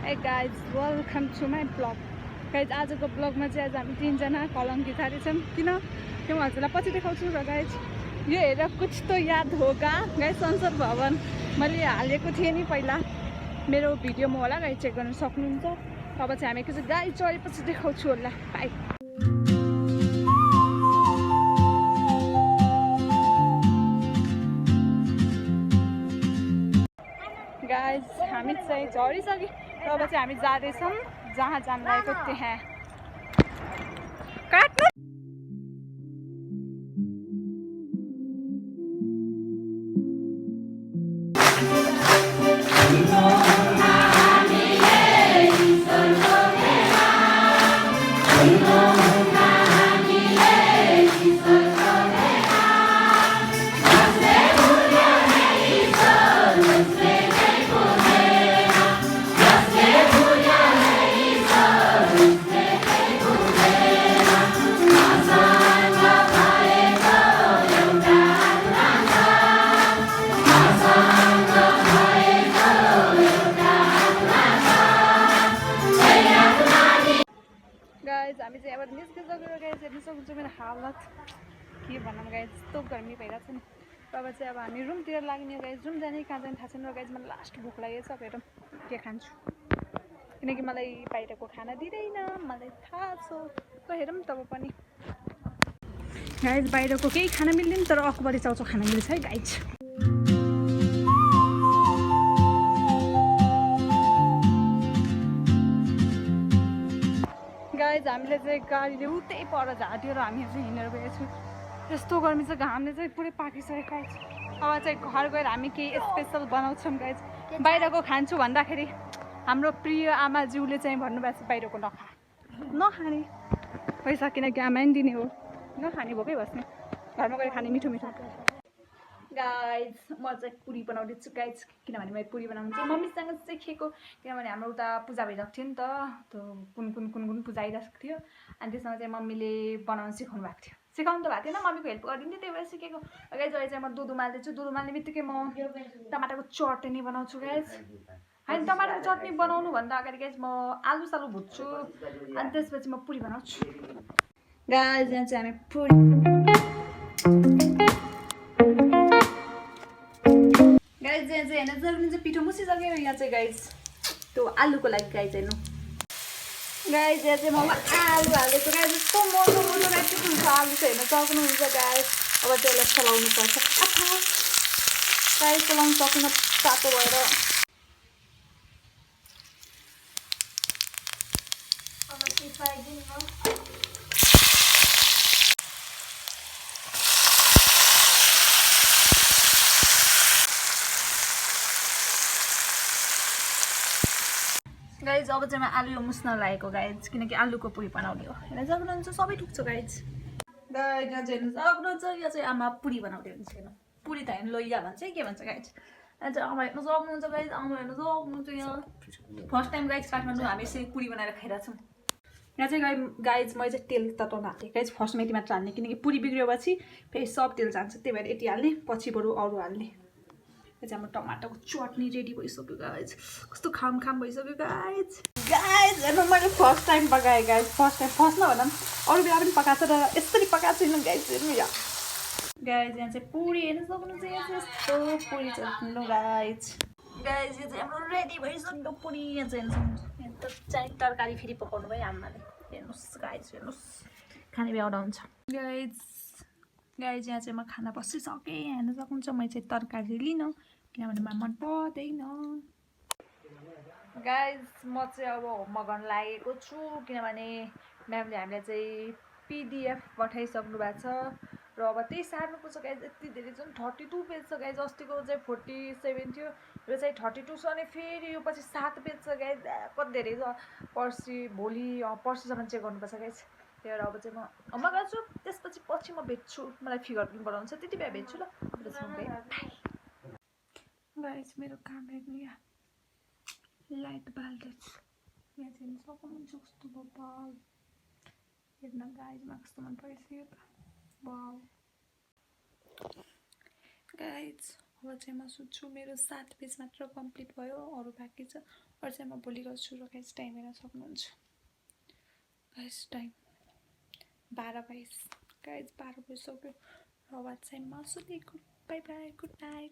Hey guys, welcome to my vlog. Guys, आजको ब्लगमा चाहिँ आज हामी तीनजना कलङ्की थारी छौँ किन त्यो म हजुरलाई पछि देखाउँछु र गाइज यो हेरेर कुछ त याद होगा गाइज संसद भवन मैले हालेको थिएँ नि पहिला मेरो भिडियोमा होला गाइज चेक गर्न सक्नुहुन्छ अब चाहिँ हामी एकैचोटि गाडी चढेपछि देखाउँछु होला बाइ गाइज हामी चाहिँ झरिसक्यो अब चाहिँ हामी जाँदैछौँ जहाँ जानु लागेको त्यहाँ काट्नु हामी चाहिँ अब निस्किसकेर गाइज हेर्नु सक्नुहुन्छ मेरो हालत के भनौँ गाइज यस्तो गर्मी भइरहेको छ नि अब चाहिँ अब हामी रुमतिर लाग्ने गाइज रुम जाने कहाँ जाने थाहा छैन र गाइज मलाई लास्ट भोक लागेको छ हेरौँ के खान्छु किनकि मलाई बाहिरको खाना दिँदैन मलाई थाहा छ त हेरौँ तब पनि गाइज बाहिरको केही खाना मिल्दैन तर अकबरी चाउचाउ खाना मिल्छ है गाइज गाइज हामीले चाहिँ गाडीले उतै पर झाँट्यो र हामी चाहिँ हिँडेर गएको छौँ यस्तो गर्मी छ घामले चाहिँ पुरै पाकिसकेको गाइज अब चाहिँ घर गएर हामी केही स्पेसल बनाउँछौँ गाइज बाहिरको खान्छु भन्दाखेरि हाम्रो प्रिय आमाज्यूले चाहिँ भन्नुभएको छ बाहिरको नखाने पैसा किनकि आमा नि दिने हो नखाने भोकै बस्ने घरमा गएर खाने मिठो मिठो गाइज म चाहिँ पुरी बनाउँदैछु गाइज किनभने मैले पुरी बनाउनु चाहिँ मम्मीसँग चाहिँ खेको किनभने हाम्रो उता पूजा भइरहेको थियो नि त त्यो कुन पूजा आइरहेको थियो अनि त्यसमा चाहिँ मम्मीले बनाउनु सिकाउनु भएको थियो सिकाउनु त भएको थिएन मम्मीको हेल्प गरिदिन्थ्यो त्यही भएर सिकेको गाइज अहिले चाहिँ म दुध उमाल्दैछु दुध उमाल्ने बित्तिकै म टमाटरको चटनी बनाउँछु गाइज होइन टमाटरको चटनी बनाउनु भन्दा अगाडि गाइज म आलु सालु भुट्छु अनि त्यसपछि म पुरी बनाउँछु गाइज यहाँ चाहिँ हामी पुरी गाइज यहाँ चाहिँ हेर्न चाहिँ पिठो मुसिसक्यो यहाँ चाहिँ गाइज त्यो आलुको लागि गाइज हेर्नु गाइज यहाँ चाहिँ म आलु हालेको गाइज यस्तो मोटो मोटो गाइज चाहिँ हुन्छ आलु चाहिँ हेर्न सक्नुहुन्छ गाइज अब त्यसलाई चलाउनु पर्छ गाइज चलाउनु सकिन तातो भएर गाइज अब चाहिँ म आलु यो मुस्न लागेको गाइज किनकि आलुको पुरी बनाउने हो हेर्न सक्नुहुन्छ सबै ठुक्छ गाइज गाइज यहाँ चाहिँ हेर्नु सक्नुहुन्छ यहाँ चाहिँ आमा पुरी बनाउँदै हुन्छ हेर्नु पुरी त हेर्नु लोइया भन्छ के भन्छ गाइज यहाँ चाहिँ आमा हेर्नु सक्नुहुन्छ गाइज आमा हेर्नु सक्नुहुन्छ यहाँ फर्स्ट टाइम गाइज काठमाडौँ हामी यसरी पुरी बनाएर खाइरहेको छौँ यहाँ चाहिँ गाइज मैले चाहिँ तेल तताउनु हाल्थेँ गाइज फर्स्टमा यति मात्र हाल्ने किनकि पुरी बिग्रियोपछि फेरि सब तेल जान्छ त्यही भएर यति हाल्ने पछि बरु अरू हाल्ने चाहिँ हाम्रो टमाटरको चटनी रेडी भइसक्यो गाइज कस्तो खाम भइसक्यो गाइज हेर्नु मैले फर्स्ट टाइम पकाएँ गाइज फर्स्ट नभन्दा पनि अरू बेला पनि पकाएको छ र यसरी पकाएको छैन गाइज हेर्नु यहाँ गाइज यहाँ चाहिँ पुरी हेर्नु सक्नुहुन्छ यहाँ चाहिँ यस्तो पुरी चट्नु गाइज यहाँ चाहिँ हाम्रो रेडी भइसक्यो पुरी यहाँ चाहिँ हेर्नु यहाँ त चाहिँ तरकारी फेरि पकाउनु भयो आमाले हेर्नुहोस् गाइज हेर्नुहोस् खाने बेला हुन्छ गाइज यहाँ चाहिँ म खाना बसिसकेँ हेर्नु सक्नुहुन्छ मैले चाहिँ तरकारी लिन किनभने मलाई मन पर्दैन गाइज म चाहिँ अब होमवर्क गर्न लागेको छु किनभने म्यामले हामीलाई चाहिँ पिडिएफ पठाइसक्नु भएको छ र अब त्यही सार्नुपर्छ गाइज यति धेरै छन् 32 पेज छ गाइज अस्तिको चाहिँ 47 थियो यो चाहिँ 32 छ अनि फेरि यो पछि 7 पेज छ गाइज कति धेरै छ पर्सिसम्म चेक गर्नुपर्छ गाइज त्यही भएर अब चाहिँ म होमवर्क गर्छु त्यसपछि पछि म भेट्छु मलाई फिगर पनि बनाउनु छ त्यति बेला भेट्छु ल गाइज मेरो काम हेर्नु यहाँ लाइट बाल्दैछु यहाँ चाहिँ हेर्नु सक्नुहुन्छ कस्तो बाल हेर्न गाइजमा कस्तो मन परिसक्यो त वाउ गाइज अब चाहिँ म सोध्छु मेरो 7 पेज मात्र कम्प्लिट भयो अरू बाँकी छ अरू चाहिँ म भोलि गर्छु र गाइज टाइम हेर्न सक्नुहुन्छ गाइज टाइम 12:22 गाइज 12 बजिसक्यो र वाट्सएपमा सुतेको बाई बाई गुड नाइट